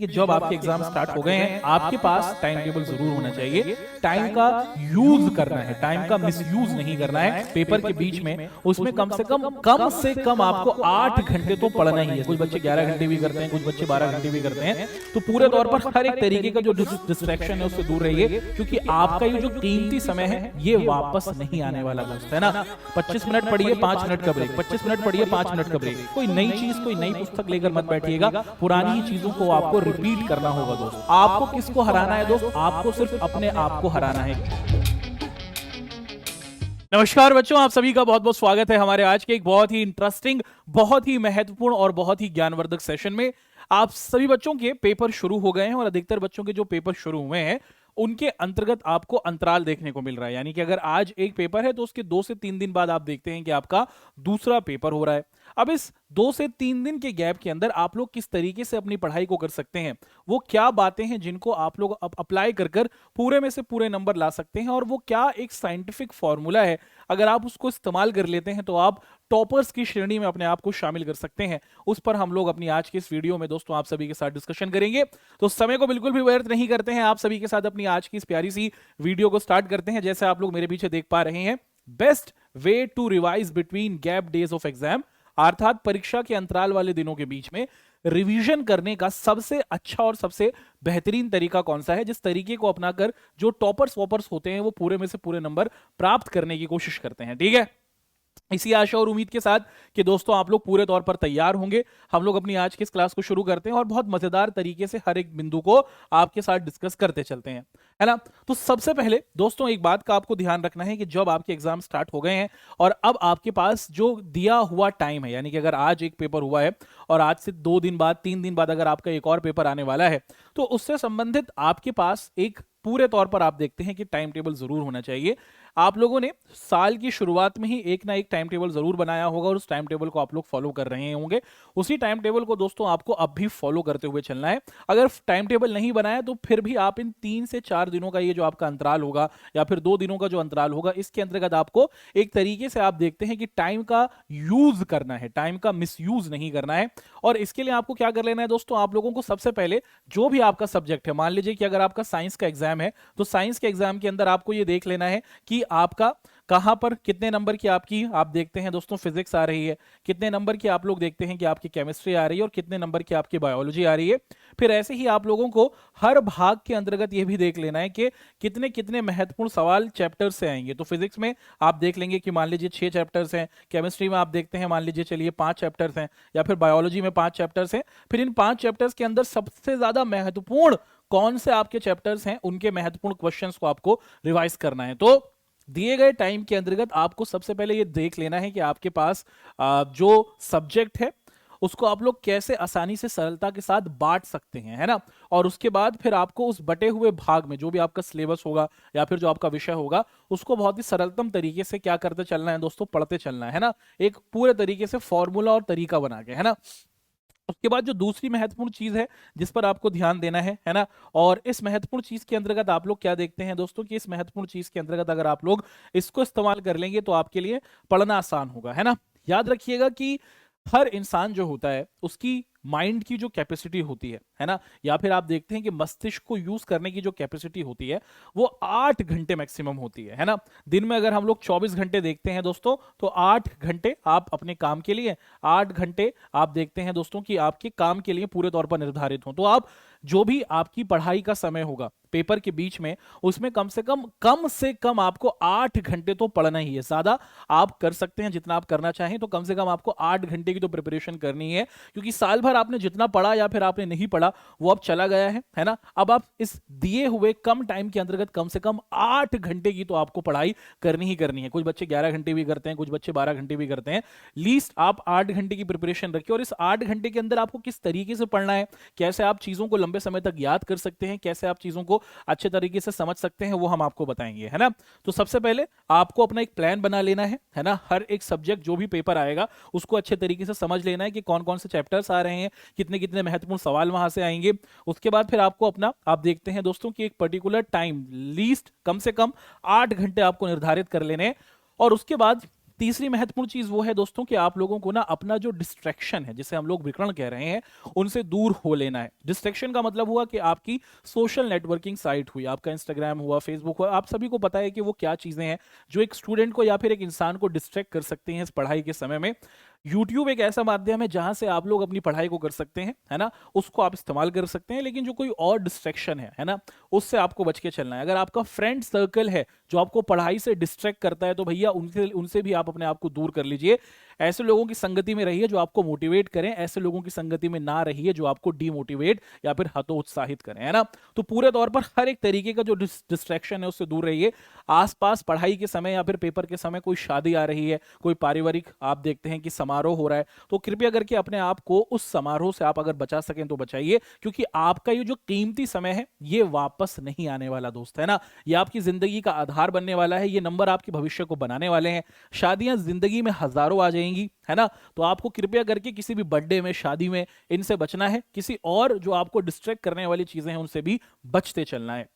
कि जब आपके एग्जाम स्टार्ट हो गए हैं आपके पास टाइम टेबल जरूर होना चाहिए। टाइम का यूज करना है, टाइम का मिसयूज नहीं करना है। पेपर के बीच में उसमें कम से कम आपको 8 घंटे तो पढ़ना ही है। कुछ बच्चे 11 घंटे भी करते हैं, कुछ बच्चे 12 घंटे भी करते हैं। तो पूरे तौर पर हर एक तरीके का जो डिस्ट्रैक्शन है उससे दूर रहिए, क्योंकि आपका ये जो कीमती समय है ये वापस नहीं आने वाला दोस्त, है ना। 25 मिनट पढ़िए, 5 मिनट का ब्रेक, 25 मिनट पढ़िए, 5 मिनट का ब्रेक। कोई नई चीज, कोई नई पुस्तक लेकर मत बैठिएगा, पुरानी ही चीजों को आपको रिपीट करना होगा दोस्त। आपको किसको हराना है दोस्त? आपको सिर्फ अपने आप को हराना है। नमस्कार बच्चों, आप सभी का बहुत बहुत स्वागत है हमारे आज के एक बहुत ही इंटरेस्टिंग, बहुत ही महत्वपूर्ण और बहुत ही ज्ञानवर्धक सेशन में। आप सभी बच्चों के पेपर शुरू हो गए हैं और अधिकतर बच्चों के जो पेपर शुरू हुए हैं उनके अंतर्गत आपको अंतराल देखने को मिल रहा है। यानी कि अगर आज एक पेपर है तो उसके 2 से 3 दिन बाद आप देखते हैं कि आपका दूसरा पेपर हो रहा है। अब इस 2 से 3 दिन के गैप के अंदर आप लोग किस तरीके से अपनी पढ़ाई को कर सकते हैं, वो क्या बातें हैं जिनको आप लोग अप्लाई कर कर पूरे में से पूरे नंबर ला सकते हैं, और वो क्या एक साइंटिफिक फॉर्मूला है, अगर आप उसको इस्तेमाल कर लेते हैं तो आप टॉपर्स की श्रेणी में अपने आप को शामिल कर सकते हैं। उस पर हम लोग अपनी आज के इस वीडियो में दोस्तों आप सभी के साथ डिस्कशन करेंगे। तो समय को बिल्कुल भी व्यर्थ नहीं करते हैं, आप सभी के साथ अपनी आज की इस प्यारी सी वीडियो को स्टार्ट करते हैं। जैसे आप लोग मेरे पीछे देख पा रहे हैं, best way to revise between gap days of exam, अर्थात परीक्षा के अंतराल वाले दिनों के बीच में रिवीजन करने का सबसे अच्छा और सबसे बेहतरीन तरीका कौन सा है, जिस तरीके को अपनाकर जो टॉपर्स वॉपर्स होते हैं वो पूरे में से पूरे नंबर प्राप्त करने की कोशिश करते हैं। ठीक है, इसी आशा और उम्मीद के साथ कि दोस्तों आप लोग पूरे तौर पर तैयार होंगे, हम लोग अपनी आज की इस क्लास को शुरू करते हैं और बहुत मजेदार तरीके से हर एक बिंदु को आपके साथ डिस्कस करते चलते हैं, है ना। तो सबसे पहले दोस्तों एक बात का आपको ध्यान रखना है कि जब आपके एग्जाम स्टार्ट हो गए हैं और अब आपके पास जो दिया हुआ टाइम है, यानी कि अगर आज एक पेपर हुआ है और आज से 2 दिन बाद, 3 दिन बाद अगर आपका एक और पेपर आने वाला है, तो उससे संबंधित आपके पास एक पूरे तौर पर आप देखते हैं कि टाइम टेबल जरूर होना चाहिए। आप लोगों ने साल की शुरुआत में ही एक ना एक टाइम टेबल जरूर बनाया होगा और उस टाइम टेबल को आप लोग फॉलो कर रहे होंगे। उसी टाइम टेबल को दोस्तों आपको अब भी फॉलो करते हुए चलना है। अगर टाइम टेबल नहीं बनाया तो फिर भी आप इन 3 से 4 दिनों का ये जो आपका अंतराल होगा या फिर 2 दिनों का जो अंतराल होगा, इसके अंतर्गत आपको एक तरीके से आप देखते हैं कि टाइम का यूज करना है, टाइम का मिसयूज नहीं करना है। और इसके लिए आपको क्या कर लेना है दोस्तों, आप लोगों को सबसे पहले जो भी आपका सब्जेक्ट है, मान लीजिए कि अगर आपका साइंस का एग्जाम है तो साइंस के एग्जाम के अंदर आपको ये देख लेना है कि आपका कहां पर कितने नंबर की आपकी आप देखते हैं दोस्तों फिजिक्स आ रही है, कितने नंबर की आप लोग देखते हैं कि आपकी केमिस्ट्री आ रही है और कितने नंबर की आपकी बायोलॉजी आ रही है। फिर ऐसे ही आप लोगों को हर भाग के अंतर्गत यह भी देख लेना है कि कितने कितने महत्वपूर्ण सवाल चैप्टर से आएंगे। तो फिजिक्स में आप देख लेंगे कि मान लीजिए 6 चैप्टर्स हैं, केमिस्ट्री में आप देखते हैं मान लीजिए चलिए 5 चैप्टर्स हैं, या फिर बायोलॉजी में 5 चैप्टर्स हैं। फिर इन 5 चैप्टर्स के अंदर सबसे ज्यादा महत्वपूर्ण कौन से आपके चैप्टर्स हैं, उनके महत्वपूर्ण क्वेश्चंस को आपको रिवाइज करना है। तो दिए गए टाइम के अंतर्गत आपको सबसे पहले ये देख लेना है कि आपके पास जो सब्जेक्ट है उसको आप लोग कैसे आसानी से सरलता के साथ बांट सकते हैं, है ना। और उसके बाद फिर आपको उस बटे हुए भाग में जो भी आपका सिलेबस होगा या फिर जो आपका विषय होगा उसको बहुत ही सरलतम तरीके से क्या करते चलना है दोस्तों, पढ़ते चलना है ना, एक पूरे तरीके से फॉर्मूला और तरीका बना के, है ना। उसके बाद जो दूसरी महत्वपूर्ण चीज है जिस पर आपको ध्यान देना है ना, और इस महत्वपूर्ण चीज के अंतर्गत आप लोग क्या देखते हैं दोस्तों कि इस महत्वपूर्ण चीज के अंतर्गत अगर आप लोग इसको इस्तेमाल कर लेंगे तो आपके लिए पढ़ना आसान होगा, है ना। याद रखिएगा कि हर इंसान जो होता है उसकी माइंड की जो कैपेसिटी होती है ना, या फिर आप देखते हैं कि मस्तिष्क को यूज करने की जो कैपेसिटी होती है वो 8 घंटे मैक्सिमम होती है ना। दिन में अगर हम लोग 24 घंटे देखते हैं दोस्तों तो 8 घंटे आप अपने काम के लिए, 8 घंटे आप देखते हैं दोस्तों कि आपके काम के लिए पूरे तौर पर निर्धारित हो। तो आप जो भी आपकी पढ़ाई का समय होगा पेपर के बीच में, उसमें कम से कम आपको 8 घंटे तो पढ़ना ही है। ज्यादा आप कर सकते हैं जितना आप करना चाहें, तो कम से कम आपको 8 घंटे की तो प्रिपरेशन करनी है, क्योंकि साल भर आपने जितना पढ़ा या फिर आपने नहीं पढ़ा वो अब चला गया है ना। अब आप इस दिए हुए कम टाइम के अंतर्गत कम से कम 8 घंटे की तो आपको पढ़ाई करनी ही करनी है। कुछ बच्चे 11 घंटे भी करते हैं, कुछ बच्चे 12 घंटे भी करते हैं। लीस्ट आप 8 घंटे की प्रिपरेशन रखिए, और इस 8 घंटे के अंदर आपको किस तरीके से पढ़ना है, कैसे आप चीजों को लंबे समय तक याद कर सकते हैं, कैसे आप चीजों को अच्छे तरीके से समझ सकते हैं, वो हम आपको बताएंगे, है ना। तो सबसे पहले आपको अपना एक प्लान बना लेना है ना। हर एक सब्जेक्ट जो भी पेपर आएगा उसको अच्छे तरीके से समझ लेना है कि कौन कौन से चैप्टर्स आ रहे हैं, कितने कितने महत्वपूर्ण सवाल वहां से आएंगे। उसके बाद फिर आपको अपना आप देखते हैं दोस्तों कि एक पर्टिकुलर टाइम, लीस्ट कम से कम 8 घंटे आपको निर्धारित कर लेने, और उसके बाद तीसरी महत्वपूर्ण चीज वो है दोस्तों कि आप लोगों को ना अपना जो डिस्ट्रैक्शन है, जिसे हम लोग विकर्ण कह रहे हैं, उनसे दूर हो लेना है। डिस्ट्रैक्शन का मतलब हुआ कि आपकी सोशल नेटवर्किंग साइट हुई, आपका इंस्टाग्राम हुआ, फेसबुक हुआ, आप सभी को पता है कि वो क्या चीजें हैं जो एक स्टूडेंट को या फिर एक इंसान को डिस्ट्रैक्ट कर सकते हैं इस पढ़ाई के समय में। यूट्यूब एक ऐसा माध्यम है जहां से आप लोग अपनी पढ़ाई को कर सकते हैं, है ना, उसको आप इस्तेमाल कर सकते हैं, लेकिन जो कोई और डिस्ट्रैक्शन है ना, उससे आपको बच के चलना है। अगर आपका फ्रेंड सर्कल है जो आपको पढ़ाई से डिस्ट्रैक्ट करता है, तो भैया उनसे उनसे भी आप अपने आप को दूर कर लीजिए। ऐसे लोगों की संगति में रहिए जो आपको मोटिवेट करें, ऐसे लोगों की संगति में ना रहिए जो आपको डीमोटिवेट या फिर हतोत्साहित करें, है ना। तो पूरे तौर पर हर एक तरीके का जो डिस्ट्रैक्शन है उससे दूर रहिए। आसपास पढ़ाई के समय या फिर पेपर के समय कोई शादी आ रही है, कोई पारिवारिक आप देखते हैं कि समारोह हो रहा है, तो कृपया करके अपने आप को उस समारोह से आप अगर बचा सकें तो बचाइए, क्योंकि आपका ये जो कीमती समय है ये वापस नहीं आने वाला दोस्त, है ना। ये आपकी जिंदगी का आधार बनने वाला है, ये नंबर आपके भविष्य को बनाने वाले हैं। शादियां जिंदगी में हजारों आ जाएंगी, है ना। तो आपको कृपया करके किसी भी बर्थडे में, शादी में इनसे बचना है। किसी और जो आपको डिस्ट्रैक्ट करने वाली चीजें हैं उनसे भी बचते चलना है।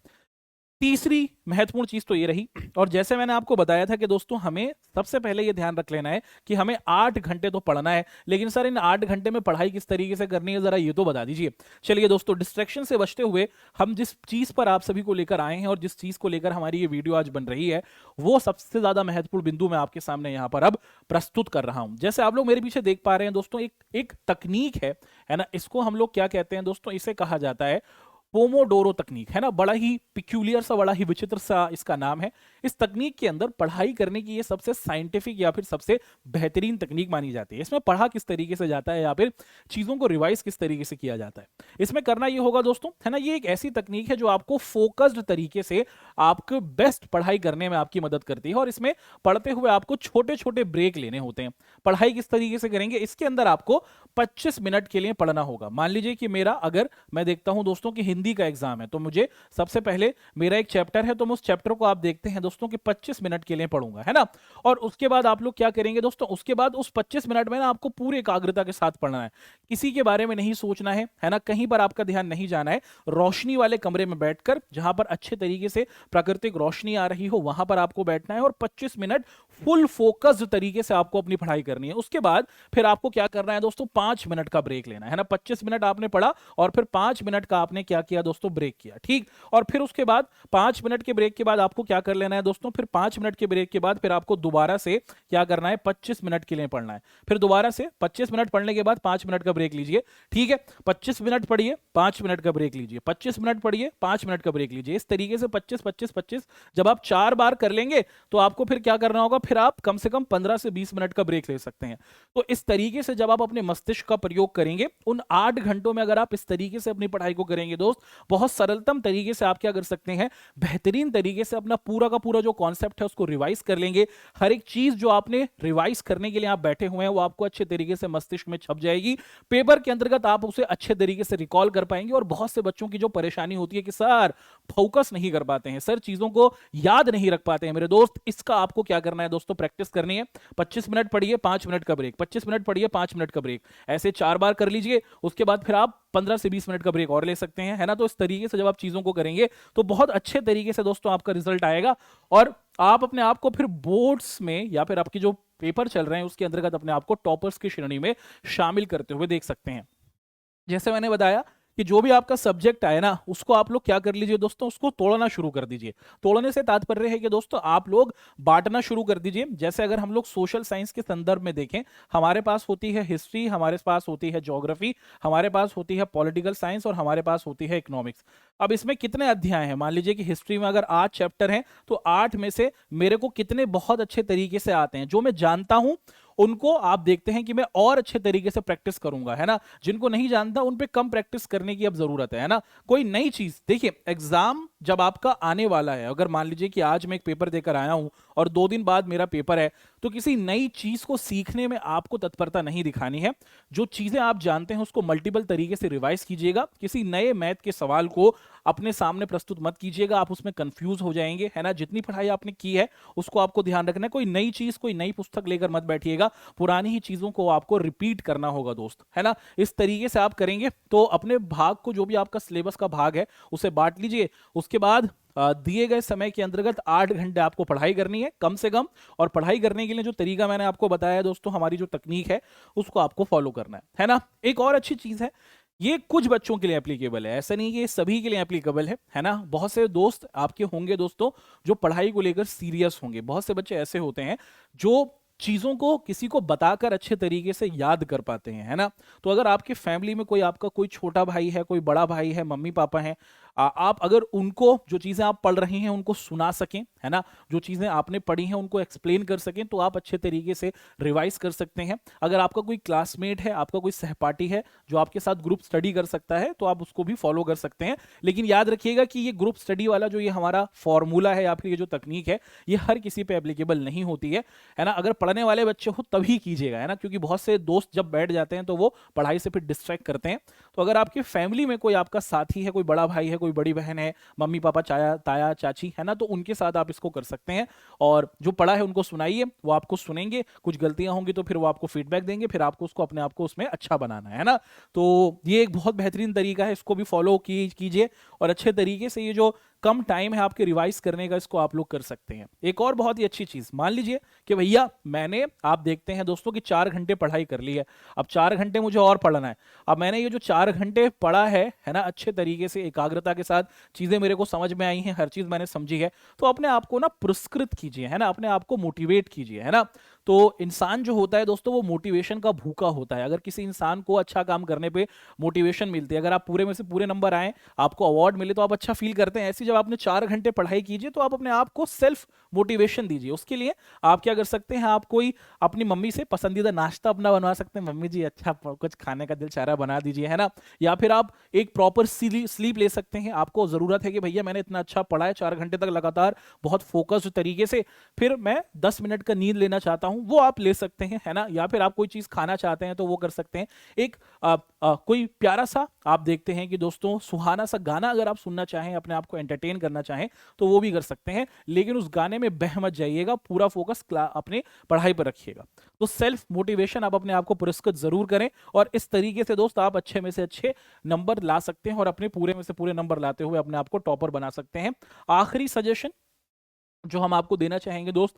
तीसरी महत्वपूर्ण चीज तो ये रही, और जैसे मैंने आपको बताया था कि दोस्तों हमें सबसे पहले ये ध्यान रख लेना है कि हमें 8 घंटे तो पढ़ना है, लेकिन सर इन 8 घंटे में पढ़ाई किस तरीके से करनी है, जरा ये तो बता दीजिए। चलिए दोस्तों, डिस्ट्रैक्शन से बचते हुए हम जिस चीज पर आप सभी को लेकर आए हैं और जिस चीज को लेकर हमारी ये वीडियो आज बन रही है, वो सबसे ज्यादा महत्वपूर्ण बिंदु मैं आपके सामने यहां पर अब प्रस्तुत कर रहा हूं। जैसे आप लोग मेरे पीछे देख पा रहे हैं दोस्तों, एक तकनीक है ना, इसको हम लोग क्या कहते हैं दोस्तों, इसे कहा जाता है पोमोडोरो तकनीक, है ना। बड़ा ही पिक्यूलियर सा, बड़ा ही विचित्र सा इसका नाम है। इस तकनीक के अंदर पढ़ाई करने की ये सबसे साइंटिफिक या फिर सबसे बेहतरीन तकनीक मानी जाती है। इसमें पढ़ा किस तरीके से जाता है या फिर चीजों को रिवाइज किस तरीके से किया जाता है, इसमें करना ये होगा दोस्तों, है ना। ये एक ऐसी तकनीक है जो आपको फोकस्ड तरीके से आपको बेस्ट पढ़ाई करने में आपकी मदद करती है, और इसमें पढ़ते हुए आपको छोटे छोटे ब्रेक लेने होते हैं। पढ़ाई किस तरीके से करेंगे, इसके अंदर आपको 25 मिनट के लिए पढ़ना होगा। मान लीजिए कि मेरा, अगर मैं देखता हूं दोस्तों कि हिंदी का एग्जाम है, तो मुझे सबसे पहले मेरा एक चैप्टर है, तो मैं उस चैप्टर को आप देखते हैं दोस्तों कि 25 मिनट के लिए पढ़ूंगा, है ना। और उसके बाद आप लोग क्या करेंगे दोस्तों, उसके बाद उस 25 मिनट में ना आपको पूरी एकाग्रता के साथ पढ़ना है। किसी के बारे में नहीं सोचना है ना, कहीं पर आपका ध्यान नहीं जाना है। रोशनी वाले कमरे में बैठकर, जहां पर अच्छे तरीके से प्राकृतिक रोशनी आ रही हो, वहां पर आपको बैठना है और 25 मिनट फुल फोकस्ड तरीके से आपको अपनी पढ़ाई करनी है। उसके बाद फिर आपको क्या करना है दोस्तों, 5 मिनट का ब्रेक लेना है ना। 25 मिनट आपने पढ़ा और फिर 5 मिनट का आपने क्या किया दोस्तों, ब्रेक किया, ठीक। और फिर उसके बाद 5 मिनट के ब्रेक के बाद आपको क्या कर लेना है दोस्तों, फिर 5 मिनट के ब्रेक के बाद फिर आपको दोबारा से क्या करना है, 25 मिनट के लिए पढ़ना है। फिर दोबारा से 25 मिनट पढ़ने के बाद 5 मिनट का ब्रेक लीजिए, ठीक है। 25 मिनट पढ़िए, 5 मिनट का ब्रेक लीजिए, 25 मिनट पढ़िए, 5 मिनट का ब्रेक लीजिए। इस तरीके से 25 25 25 जब आप 4 बार कर लेंगे तो आपको फिर क्या करना होगा, फिर आप कम से कम 15 से 20 मिनट का ब्रेक ले सकते हैं। तो इस तरीके से जब आप अपने मस्तिष्क का प्रयोग करेंगे, उन 8 घंटों में अगर आप इस तरीके से अपनी पढ़ाई को करेंगे दोस्त, बहुत सरलतम तरीके से आप क्या कर सकते हैं, बेहतरीन तरीके से अपना पूरा का पूरा जो कॉन्सेप्ट है उसको रिवाइज कर लेंगे। हर एक चीज जो आपने रिवाइज करने के लिए आप बैठे हुए हैं वो आपको अच्छे तरीके से मस्तिष्क में छप जाएगी। पेपर के अंतर्गत आप उसे अच्छे तरीके से रिकॉल कर पाएंगे। और बहुत से बच्चों की जो परेशानी होती है कि सर फोकस नहीं कर पाते हैं, सर चीजों को याद नहीं रख पाते हैं, मेरे दोस्त, इसका आपको क्या करना है दोस्तों, प्रैक्टिस करनी है। 25 मिनट पढ़िए, 5 मिनट का ब्रेक, 25 मिनट पढ़िए, 5 मिनट का ब्रेक, ऐसे 4 बार कर लीजिए। उसके बाद फिर आप 15 से 20 मिनट का ब्रेक और ले सकते हैं, है ना। तो इस तरीके से जब आप चीजों को करेंगे तो बहुत अच्छे तरीके से दोस्तों आपका रिजल्ट आएगा, और आप अपने आप को फिर बोर्ड्स में या फिर आपकी जो पेपर चल रहे हैं उसके अंतर्गत अपने आप को टॉपर्स की श्रेणी में शामिल करते हुए देख सकते हैं। जैसे मैंने बताया कि जो भी आपका सब्जेक्ट आए ना, उसको आप लोग क्या कर लीजिए दोस्तों, उसको तोड़ना शुरू कर दीजिए। तोड़ने से तात्पर्य है कि दोस्तों आप लोग बांटना शुरू कर दीजिए। जैसे अगर हम लोग सोशल साइंस के संदर्भ में देखें, हमारे पास होती है हिस्ट्री, हमारे पास होती है ज्योग्राफी, हमारे पास होती है पॉलिटिकल साइंस और हमारे पास होती है इकोनॉमिक्स। अब इसमें कितने अध्याय हैं, मान लीजिए कि हिस्ट्री में अगर 8 चैप्टर हैं, तो 8 में से मेरे को कितने बहुत अच्छे तरीके से आते हैं, जो मैं जानता हूं उनको आप देखते हैं कि मैं और अच्छे तरीके से प्रैक्टिस करूंगा, है ना। जिनको नहीं जानता उन पे कम प्रैक्टिस करने की अब जरूरत है ना। कोई नई चीज देखिए, एग्जाम जब आपका आने वाला है, अगर मान लीजिए कि आज मैं एक पेपर देकर आया हूं और 2 दिन बाद मेरा पेपर है, तो किसी नई चीज को सीखने में आपको तत्परता नहीं दिखानी है। जो चीजें आप जानते हैं उसको मल्टीपल तरीके से रिवाइज कीजिएगा। किसी नए मैथ के सवाल को अपने सामने प्रस्तुत मत कीजिएगा, आप उसमें कंफ्यूज हो जाएंगे, है ना। जितनी पढ़ाई आपने की है उसको आपको ध्यान रखना है। कोई नई चीज, कोई नई पुस्तक लेकर मत बैठिएगा, पुरानी ही चीजों को आपको रिपीट करना होगा दोस्त, है ना। इस तरीके से आप करेंगे तो अपने भाग को, जो भी आपका सिलेबस का भाग है, उसे बांट लीजिए। उसके उसके बाद दिए गए समय के अंतर्गत 8 घंटे आपको पढ़ाई करनी है कम से कम, और पढ़ाई करने के लिए जो तरीका मैंने आपको बताया दोस्तों, हमारी जो तकनीक है उसको आपको फॉलो करना है ना। एक और अच्छी चीज है, ये कुछ बच्चों के लिए एप्लीकेबल है, ऐसा नहीं कि ये सभी के लिए एप्लीकेबल है ना। बहुत से दोस्त आपके होंगे दोस्तों जो पढ़ाई को लेकर सीरियस होंगे, बहुत से बच्चे ऐसे होते हैं जो चीजों को किसी को बताकर अच्छे तरीके से याद कर पाते हैं, है ना। तो अगर आपके फैमिली में कोई आपका कोई छोटा भाई है, कोई बड़ा भाई है, मम्मी पापा हैं, आप अगर उनको जो चीजें आप पढ़ रही हैं उनको सुना सकें, है ना, जो चीजें आपने पढ़ी हैं उनको एक्सप्लेन कर सकें, तो आप अच्छे तरीके से रिवाइज कर सकते हैं। अगर आपका कोई क्लासमेट है, आपका कोई सहपाठी है जो आपके साथ ग्रुप स्टडी कर सकता है, तो आप उसको भी फॉलो कर सकते हैं। लेकिन याद रखिएगा कि ये ग्रुप स्टडी वाला जो ये हमारा फॉर्मूला है या फिर ये जो तकनीक है, ये हर किसी पे एप्लीकेबल नहीं होती है ना। अगर पढ़ने वाले बच्चे हो तभी कीजिएगा, है ना, क्योंकि बहुत से दोस्त जब बैठ जाते हैं तो वो पढ़ाई से फिर डिस्ट्रैक्ट करते हैं। तो अगर आपके फैमिली में कोई आपका साथी है, कोई बड़ा भाई है, कोई बड़ी बहन है, मम्मी पापा, चाया ताया चाची, है ना, तो उनके साथ आप इसको कर सकते हैं और जो पढ़ा है उनको सुनाइए, वो आपको सुनेंगे, कुछ गलतियां होंगी तो फिर वो आपको फीडबैक देंगे, फिर आपको उसको अपने आप को उसमें अच्छा बनाना है ना। तो ये एक बहुत बेहतरीन तरीका है, इसको भी फॉलो कीजिए और अच्छे तरीके से ये जो कम टाइम है आपके रिवाइज करने का, इसको आप लोग कर सकते हैं। एक और बहुत ही अच्छी चीज, मान लीजिए कि भैया मैंने, आप देखते हैं दोस्तों कि 4 घंटे पढ़ाई कर ली है, अब 4 घंटे मुझे और पढ़ना है। अब मैंने ये जो 4 घंटे पढ़ा है ना, अच्छे तरीके से एकाग्रता के साथ चीजें मेरे को समझ में आई हैं, हर चीज मैंने समझी है, तो अपने आप को ना पुरस्कृत कीजिए, है ना, अपने आप को मोटिवेट कीजिए, है ना। तो इंसान जो होता है दोस्तों वो मोटिवेशन का भूखा होता है। अगर किसी इंसान को अच्छा काम करने पे मोटिवेशन मिलती है, अगर आप पूरे में से पूरे नंबर आए, आपको अवार्ड मिले, तो आप अच्छा फील करते हैं। ऐसी जब आपने 4 घंटे पढ़ाई कीजिए तो आप अपने आप को सेल्फ मोटिवेशन दीजिए। उसके लिए आप क्या कर सकते हैं, आप कोई अपनी मम्मी से पसंदीदा नाश्ता अपना बनवा सकते हैं, मम्मी जी अच्छा कुछ खाने का दिल चाह रहा बना दीजिए, है ना। या फिर आप एक प्रॉपर स्लीप ले सकते हैं। आपको जरूरत है कि भैया मैंने इतना अच्छा पढ़ा है 4 घंटे तक लगातार बहुत फोकस्ड तरीके से, फिर मैं 10 मिनट का नींद लेना चाहता हूं, वो आप ले सकते हैं, है ना। या फिर आप कोई चीज खाना चाहते हैं तो वो कर सकते हैं। एक कोई प्यारा सा आप देखते हैं कि दोस्तों सुहाना सा गाना अगर आप सुनना चाहें, अपने आप को एंटरटेन करना चाहें, तो वो भी कर सकते हैं। लेकिन उस गाने में बह मत जाइएगा, पूरा फोकस अपने पढ़ाई पर रखिएगा। तो सेल्फ मोटिवेशन आप अपने आप को पुरस्कृत जरूर करें और इस तरीके से दोस्त आप अच्छे में से अच्छे नंबर ला सकते हैं और अपने पूरे में से पूरे नंबर लाते हुए अपने आप को टॉपर बना सकते हैं। आखिरी सजेशन जो हम आपको देना चाहेंगे दोस्त,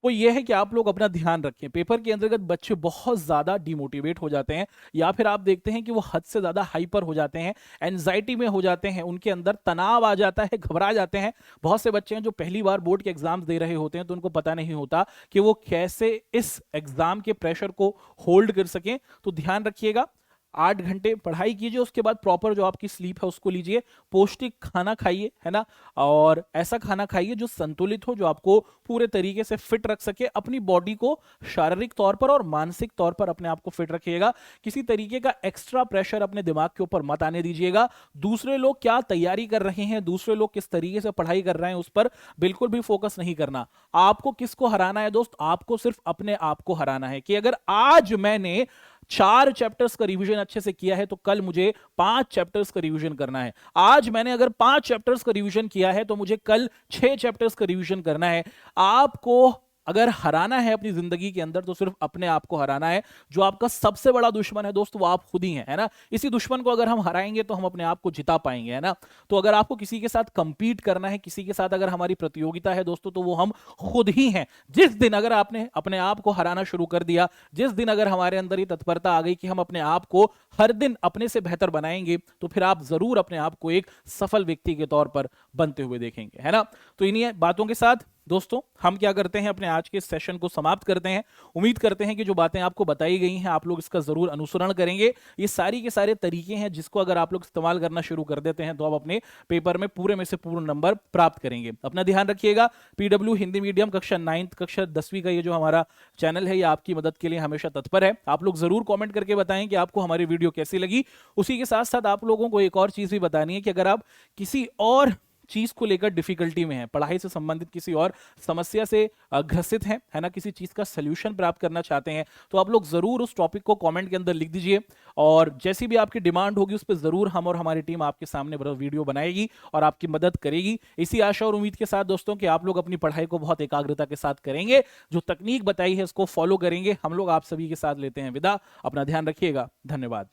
वो ये है कि आप लोग अपना ध्यान रखें। पेपर के अंतर्गत बच्चे बहुत ज्यादा डिमोटिवेट हो जाते हैं, या फिर आप देखते हैं कि वो हद से ज्यादा हाइपर हो जाते हैं, एंजाइटी में हो जाते हैं, उनके अंदर तनाव आ जाता है, घबरा जाते हैं। बहुत से बच्चे हैं जो पहली बार बोर्ड के एग्जाम्स दे रहे होते हैं, तो उनको पता नहीं होता कि वो कैसे इस एग्जाम के प्रेशर को होल्ड कर सकें। तो ध्यान रखिएगा, 8 घंटे पढ़ाई कीजिए, उसके बाद प्रॉपर जो आपकी स्लीप है उसको लीजिए, पौष्टिक खाना खाइए, है ना, और ऐसा खाना खाइए जो संतुलित हो, जो आपको पूरे तरीके से फिट रख सके। अपनी बॉडी को शारीरिक तौर पर और मानसिक तौर पर अपने आप को फिट रखिएगा। किसी तरीके का एक्स्ट्रा प्रेशर अपने दिमाग के ऊपर मत आने दीजिएगा। दूसरे लोग क्या तैयारी कर रहे हैं, दूसरे लोग किस तरीके से पढ़ाई कर रहे हैं, उस पर बिल्कुल भी फोकस नहीं करना। आपको किसको हराना है दोस्त, आपको सिर्फ अपने आप को हराना है कि अगर आज मैंने 4 चैप्टर्स का रिवीजन अच्छे से किया है तो कल मुझे 5 चैप्टर्स का रिवीजन करना है। आज मैंने अगर 5 चैप्टर्स का रिवीजन किया है तो मुझे कल 6 चैप्टर्स का रिवीजन करना है। आपको अगर हराना है अपनी जिंदगी के अंदर तो सिर्फ अपने आप को हराना है। जो आपका सबसे बड़ा दुश्मन है दोस्त वो आप खुद ही हैं, है ना। इसी दुश्मन को अगर हम हराएंगे तो हम अपने आप को जिता पाएंगे, है ना। तो अगर आपको किसी के साथ कंपीट करना है, किसी के साथ अगर हमारी प्रतियोगिता है दोस्तों, तो वो हम खुद ही हैं। जिस दिन अगर आपने अपने आप को हराना शुरू कर दिया, जिस दिन अगर हमारे अंदर ये तत्परता आ गई कि हम अपने आप को हर दिन अपने से बेहतर बनाएंगे, तो फिर आप जरूर अपने आप को एक सफल व्यक्ति के तौर पर बनते हुए देखेंगे, है ना। तो इन्हीं बातों के साथ दोस्तों हम क्या करते हैं, अपने आज के सेशन को समाप्त करते हैं। उम्मीद करते हैं कि जो बातें आपको बताई गई हैं आप लोग इसका जरूर अनुसरण करेंगे। ये सारी के सारे तरीके हैं जिसको अगर आप लोग इस्तेमाल करना शुरू कर देते हैं तो आप अपने पेपर में पूरे में से पूर्ण नंबर प्राप्त करेंगे। अपना ध्यान रखिएगा। पीडब्ल्यू हिंदी मीडियम कक्षा 9th कक्षा 10वीं का ये जो हमारा चैनल है ये आपकी मदद के लिए हमेशा तत्पर है। आप लोग जरूर कॉमेंट करके बताएं कि आपको हमारी वीडियो कैसी लगी। उसी के साथ साथ आप लोगों को एक और चीज भी बतानी है कि अगर आप किसी और चीज को लेकर डिफिकल्टी में है, पढ़ाई से संबंधित किसी और समस्या से ग्रसित हैं, है ना, किसी चीज का सलूशन प्राप्त करना चाहते हैं, तो आप लोग जरूर उस टॉपिक को कमेंट के अंदर लिख दीजिए और जैसी भी आपकी डिमांड होगी उस पर जरूर हम और हमारी टीम आपके सामने वीडियो बनाएगी और आपकी मदद करेगी। इसी आशा और उम्मीद के साथ दोस्तों कि आप लोग अपनी पढ़ाई को बहुत एकाग्रता के साथ करेंगे, जो तकनीक बताई है उसको फॉलो करेंगे। हम लोग आप सभी के साथ लेते हैं विदा। अपना ध्यान रखिएगा। धन्यवाद।